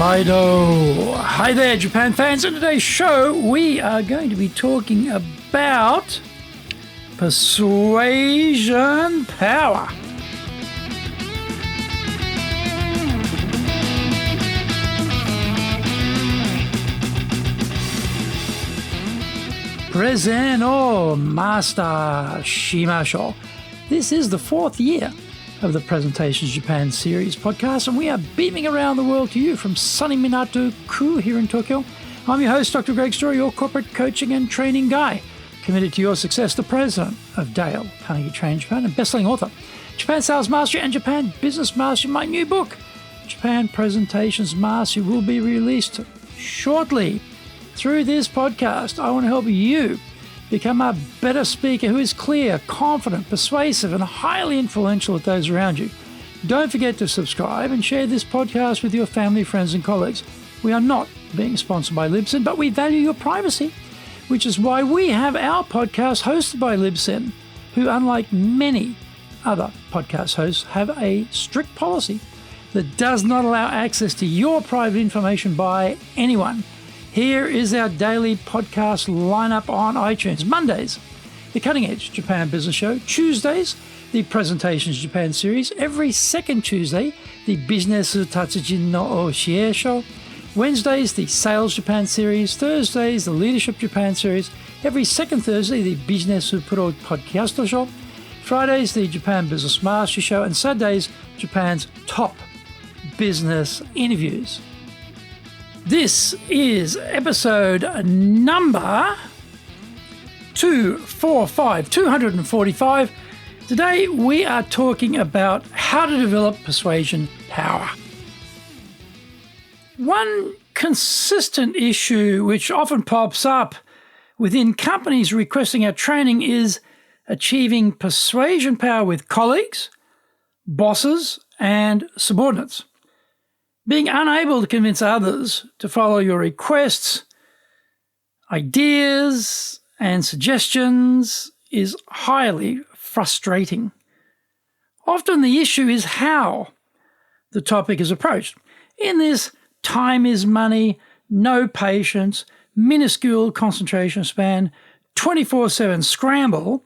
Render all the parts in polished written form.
Maido. Hi there, Japan fans. In today's show, we are going to be talking about persuasion power. Present Master Shimashou. This is the fourth year of the Presentations Japan series podcast, and we are beaming around the world to you from sunny Minato-ku here in Tokyo. I'm your host, Dr. Greg Story, your corporate coaching and training guy, committed to your success, the president of Dale Carnegie Training Japan and best-selling author, Japan Sales Mastery and Japan Business Mastery. My new book, Japan Presentations Mastery, will be released shortly. Through this podcast, I want to help you become a better speaker who is clear, confident, persuasive, and highly influential with those around you. Don't forget to subscribe and share this podcast with your family, friends, and colleagues. We are not being sponsored by Libsyn, but we value your privacy, which is why we have our podcast hosted by Libsyn, who, unlike many other podcast hosts, have a strict policy that does not allow access to your private information by anyone. Here is our daily podcast lineup on iTunes. Mondays, the Cutting Edge Japan Business Show. Tuesdays, the Presentations Japan series. Every second Tuesday, the Business Tatsujin no Oshie Show. Wednesdays, the Sales Japan series. Thursdays, the Leadership Japan series. Every second Thursday, the Business Pro Podcast Show. Fridays, the Japan Business Mastery Show. And Saturdays, Japan's top business interviews. This is episode number 245. Today we are talking about how to develop persuasion power. One consistent issue which often pops up within companies requesting our training is achieving persuasion power with colleagues, bosses, and subordinates. Being unable to convince others to follow your requests, ideas, and suggestions is highly frustrating. Often the issue is how the topic is approached. In this time is money, no patience, miniscule concentration span, 24/7 scramble,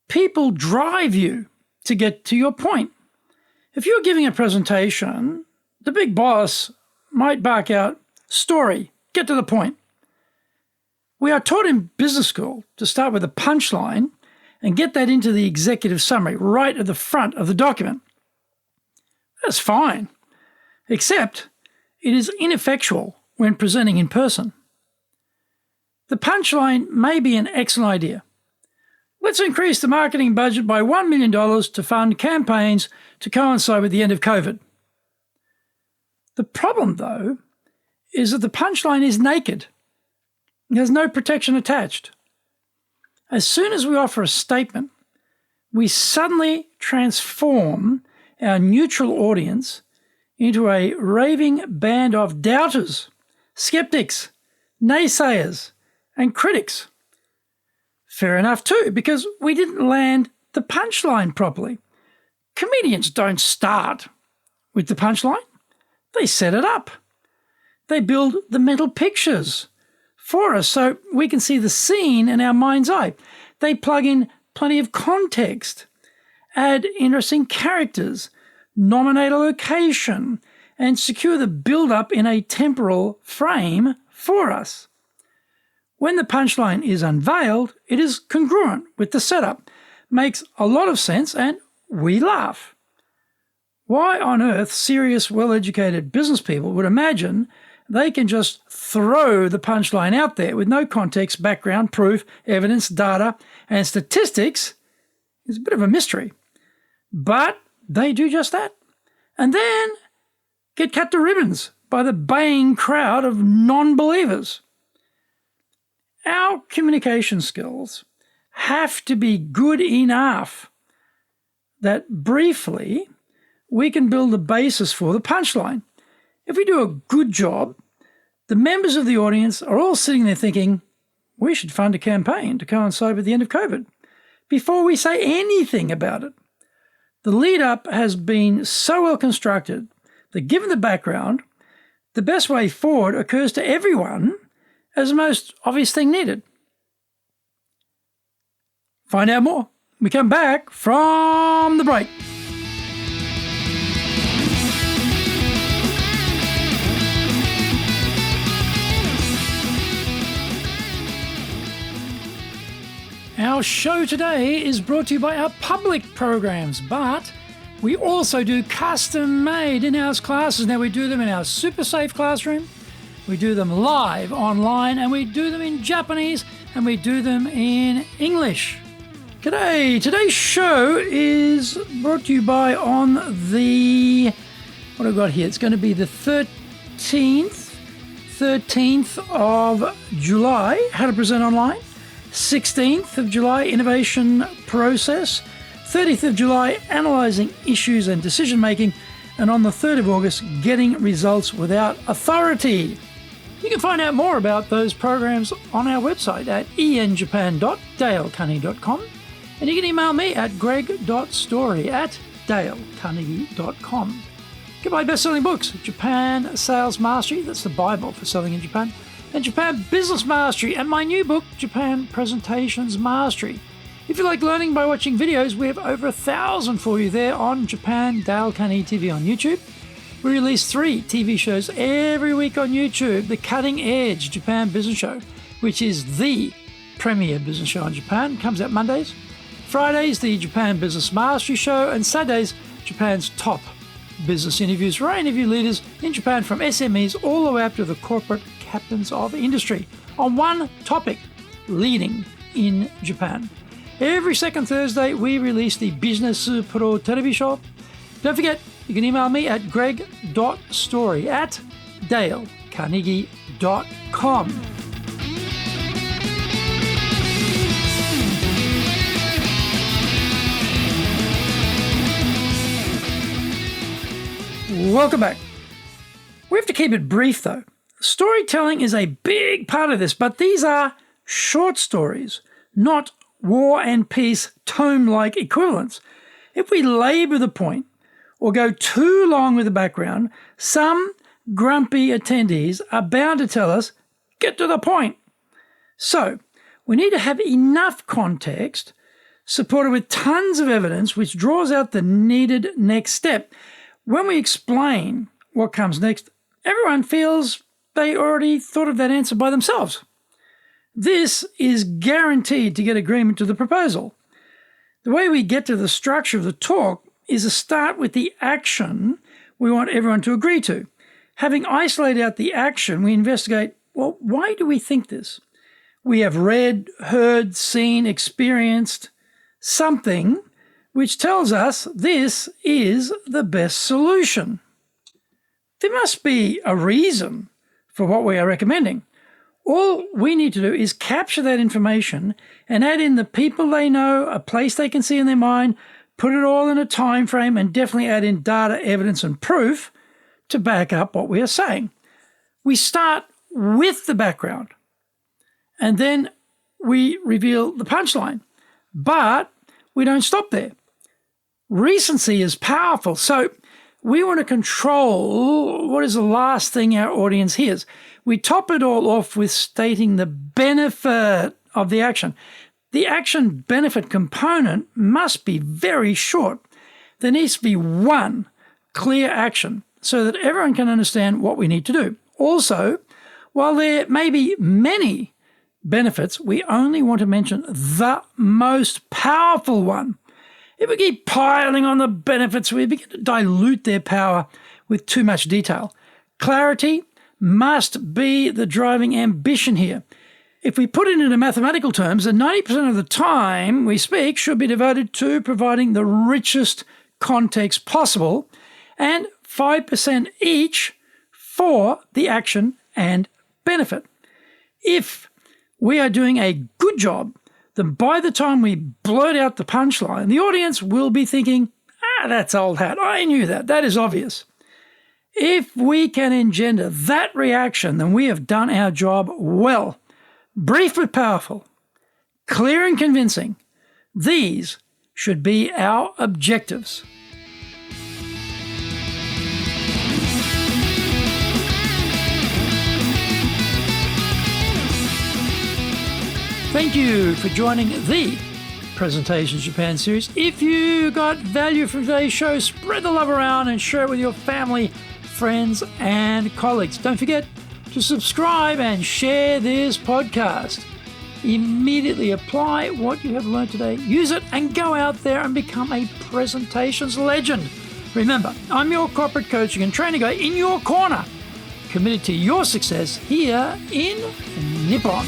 people drive you to get to your point. If you're giving a presentation, the big boss might bark out, story, get to the point. We are taught in business school to start with a punchline and get that into the executive summary right at the front of the document. That's fine, except it is ineffectual when presenting in person. The punchline may be an excellent idea. Let's increase the marketing budget by $1 million to fund campaigns to coincide with the end of COVID. The problem, though, is that the punchline is naked. There's no protection attached. As soon as we offer a statement, we suddenly transform our neutral audience into a raving band of doubters, sceptics, naysayers, and critics. Fair enough, too, because we didn't land the punchline properly. Comedians don't start with the punchline. They set it up. They build the mental pictures for us so we can see the scene in our mind's eye. They plug in plenty of context, add interesting characters, nominate a location, and secure the build-up in a temporal frame for us. When the punchline is unveiled, it is congruent with the setup, makes a lot of sense, and we laugh. Why on earth serious, well-educated business people would imagine they can just throw the punchline out there with no context, background, proof, evidence, data, and statistics is a bit of a mystery. But they do just that. And then get cut to ribbons by the baying crowd of non-believers. Our communication skills have to be good enough that briefly we can build the basis for the punchline. If we do a good job, the members of the audience are all sitting there thinking, we should fund a campaign to coincide with the end of COVID, before we say anything about it. The lead-up has been so well constructed that given the background, the best way forward occurs to everyone as the most obvious thing needed. Find out more when we come back from the break. Our show today is brought to you by our public programs, but we also do custom-made in-house classes. Now, we do them in our super safe classroom, we do them live online, and we do them in Japanese, and we do them in English. Today's show is brought to you by on the, what have I got here? It's going to be the 13th of July, How to Present Online. 16th of July, Innovation Process. 30th of July, Analysing Issues and Decision Making. And on the 3rd of August, Getting Results Without Authority. You can find out more about those programs on our website at enjapan.dalecarnegie.com. And you can email me at greg.story@dalecarnegie.com. Get my best-selling books, Japan Sales Mastery, that's the Bible for selling in Japan, and Japan Business Mastery, and my new book, Japan Presentations Mastery. If you like learning by watching videos, we have over 1,000 for you there on Japan Dale Carnegie TV on YouTube. We release 3 TV shows every week on YouTube. The Cutting Edge Japan Business Show, which is the premier business show in Japan, comes out Mondays. Fridays, the Japan Business Mastery Show, and Saturdays, Japan's top business interviews where I interview leaders in Japan from SMEs all the way up to the corporate captains of industry on one topic, leading in Japan. Every second Thursday, we release the Business Pro TV show. Don't forget, you can email me at greg.story@dalecarnegie.com. Welcome back. We have to keep it brief, though. Storytelling is a big part of this, but these are short stories, not war and peace tome-like equivalents. If we labour the point or go too long with the background, some grumpy attendees are bound to tell us, get to the point. So we need to have enough context supported with tons of evidence which draws out the needed next step. When we explain what comes next, everyone feels they already thought of that answer by themselves. This is guaranteed to get agreement to the proposal. The way we get to the structure of the talk is to start with the action we want everyone to agree to. Having isolated out the action, we investigate, well, why do we think this? We have read, heard, seen, experienced something which tells us this is the best solution. There must be a reason for what we are recommending. All we need to do is capture that information and add in the people they know, a place they can see in their mind, put it all in a time frame, and definitely add in data, evidence, and proof to back up what we are saying. We start with the background, and then we reveal the punchline. But we don't stop there. Recency is powerful, so we want to control what is the last thing our audience hears. We top it all off with stating the benefit of the action. The action benefit component must be very short. There needs to be one clear action so that everyone can understand what we need to do. Also, while there may be many benefits, we only want to mention the most powerful one. If we keep piling on the benefits, we begin to dilute their power with too much detail. Clarity must be the driving ambition here. If we put it into mathematical terms, then 90% of the time we speak should be devoted to providing the richest context possible, and 5% each for the action and benefit. If we are doing a good job, then by the time we blurt out the punchline, the audience will be thinking, that's old hat. I knew that. That is obvious. If we can engender that reaction, then we have done our job well. Brief but powerful, clear and convincing. These should be our objectives. Thank you for joining the Presentation Japan series. If you got value from today's show, spread the love around and share it with your family, friends, and colleagues. Don't forget to subscribe and share this podcast. Immediately apply what you have learned today, use it, and go out there and become a presentations legend. Remember, I'm your corporate coaching and training guy in your corner, committed to your success here in Nippon.